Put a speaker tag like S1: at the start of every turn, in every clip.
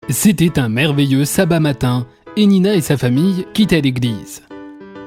S1: C'était un merveilleux sabbat matin et Nina et sa famille quittaient l'église.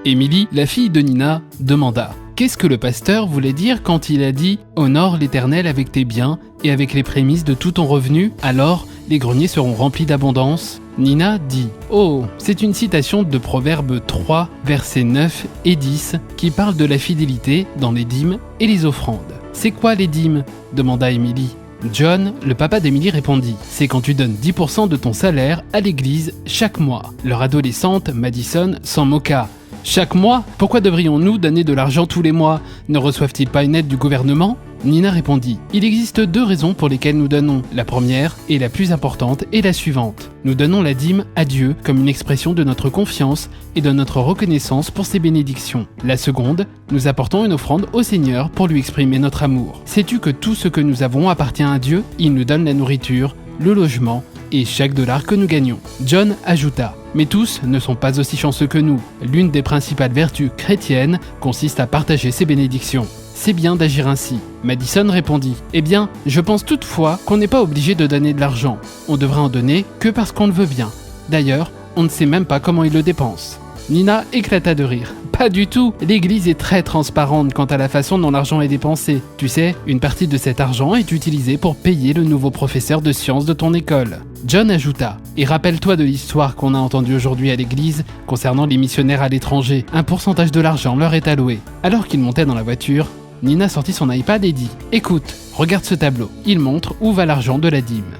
S1: Émilie, la fille de Nina, demanda « Qu'est-ce que le pasteur voulait dire quand il a dit « Honore l'Éternel avec tes biens et avec les prémices de tout ton revenu, alors les greniers seront remplis d'abondance ?» Nina dit « Oh, c'est une citation de Proverbe 3, versets 9 et 10 qui parle de la fidélité dans les dîmes et les offrandes. »« C'est quoi les dîmes ?» demanda Émilie. John, le papa d'Emily, répondit « C'est quand tu donnes 10% de ton salaire à l'église chaque mois. » Leur adolescente, Madison, s'en moqua. « Chaque mois ? Pourquoi devrions-nous donner de l'argent tous les mois ? Ne reçoivent-ils pas une aide du gouvernement ?» Nina répondit « Il existe 2 raisons pour lesquelles nous donnons. La première, et la plus importante, est la suivante. Nous donnons la dîme à Dieu comme une expression de notre confiance et de notre reconnaissance pour ses bénédictions. La seconde, nous apportons une offrande au Seigneur pour lui exprimer notre amour. Sais-tu que tout ce que nous avons appartient à Dieu ? Il nous donne la nourriture, le logement et chaque dollar que nous gagnons. » John ajouta « Mais tous ne sont pas aussi chanceux que nous. L'une des principales vertus chrétiennes consiste à partager ses bénédictions. C'est bien d'agir ainsi. » Madison répondit « Eh bien, je pense toutefois qu'on n'est pas obligé de donner de l'argent. On devrait en donner que parce qu'on le veut bien. D'ailleurs, on ne sait même pas comment il le dépense. » Nina éclata de rire. « Pas du tout. L'église est très transparente quant à la façon dont l'argent est dépensé. Tu sais, une partie de cet argent est utilisée pour payer le nouveau professeur de sciences de ton école. » John ajouta « Et rappelle-toi de l'histoire qu'on a entendue aujourd'hui à l'église concernant les missionnaires à l'étranger. Un pourcentage de l'argent leur est alloué. » Alors qu'ils montaient dans la voiture, Nina sortit son iPad et dit « Écoute, regarde ce tableau. Il montre où va l'argent de la dîme. »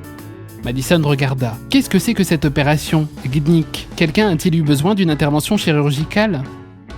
S1: Madison regarda. « Qu'est-ce que c'est que cette opération, GNIC ? Quelqu'un a-t-il eu besoin d'une intervention chirurgicale ?»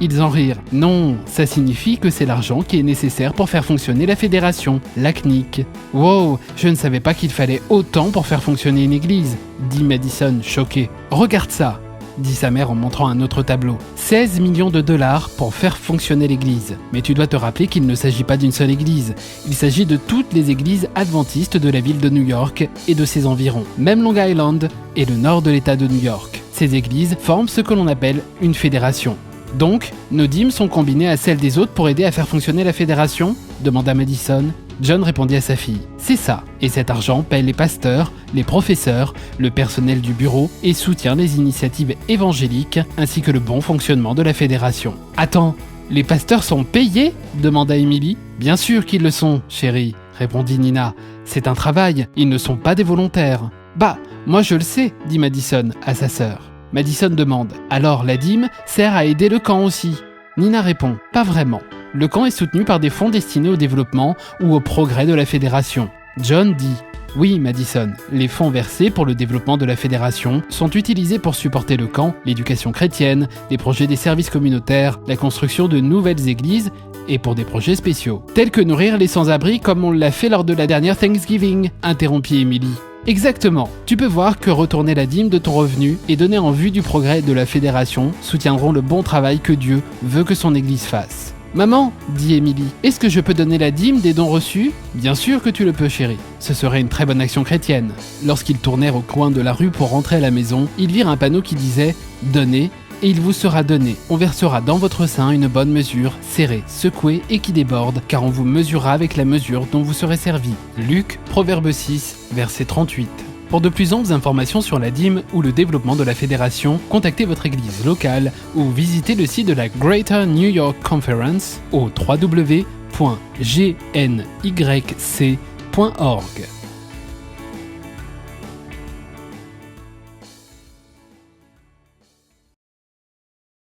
S1: Ils en rirent. « Non, ça signifie que c'est l'argent qui est nécessaire pour faire fonctionner la fédération, la CNIC. »« Wow, je ne savais pas qu'il fallait autant pour faire fonctionner une église, » dit Madison, choqué. « Regarde ça !» dit sa mère en montrant un autre tableau. 16 millions de dollars pour faire fonctionner l'église. Mais tu dois te rappeler qu'il ne s'agit pas d'une seule église. Il s'agit de toutes les églises adventistes de la ville de New York et de ses environs, même Long Island et le nord de l'État de New York. Ces églises forment ce que l'on appelle une fédération. Donc, nos dîmes sont combinées à celles des autres pour aider à faire fonctionner la fédération ? Demanda Madison. John répondit à sa fille. C'est ça. Et cet argent paye les pasteurs, les professeurs, le personnel du bureau et soutient les initiatives évangéliques ainsi que le bon fonctionnement de la fédération. Attends, les pasteurs sont payés ? Demanda Émilie. Bien sûr qu'ils le sont, chérie, répondit Nina. C'est un travail, ils ne sont pas des volontaires. Bah, moi je le sais, dit Madison à sa sœur. Madison demande « Alors la dîme sert à aider le camp aussi ?» Nina répond « Pas vraiment. Le camp est soutenu par des fonds destinés au développement ou au progrès de la fédération. » John dit « Oui, Madison, les fonds versés pour le développement de la fédération sont utilisés pour supporter le camp, l'éducation chrétienne, les projets des services communautaires, la construction de nouvelles églises et pour des projets spéciaux, tels que nourrir les sans-abri comme on l'a fait lors de la dernière Thanksgiving, interrompit Emily. Exactement. Tu peux voir que retourner la dîme de ton revenu et donner en vue du progrès de la fédération soutiendront le bon travail que Dieu veut que son église fasse. Maman, dit Émilie, est-ce que je peux donner la dîme des dons reçus ? Bien sûr que tu le peux, chérie. Ce serait une très bonne action chrétienne. Lorsqu'ils tournèrent au coin de la rue pour rentrer à la maison, ils virent un panneau qui disait « Donnez, et il vous sera donné. On versera dans votre sein une bonne mesure, serrée, secouée et qui déborde, car on vous mesurera avec la mesure dont vous serez servi. » Luc, Proverbe 6, verset 38. Pour de plus amples informations sur la dîme ou le développement de la fédération, contactez votre église locale ou visitez le site de la Greater New York Conference au www.gnyc.org.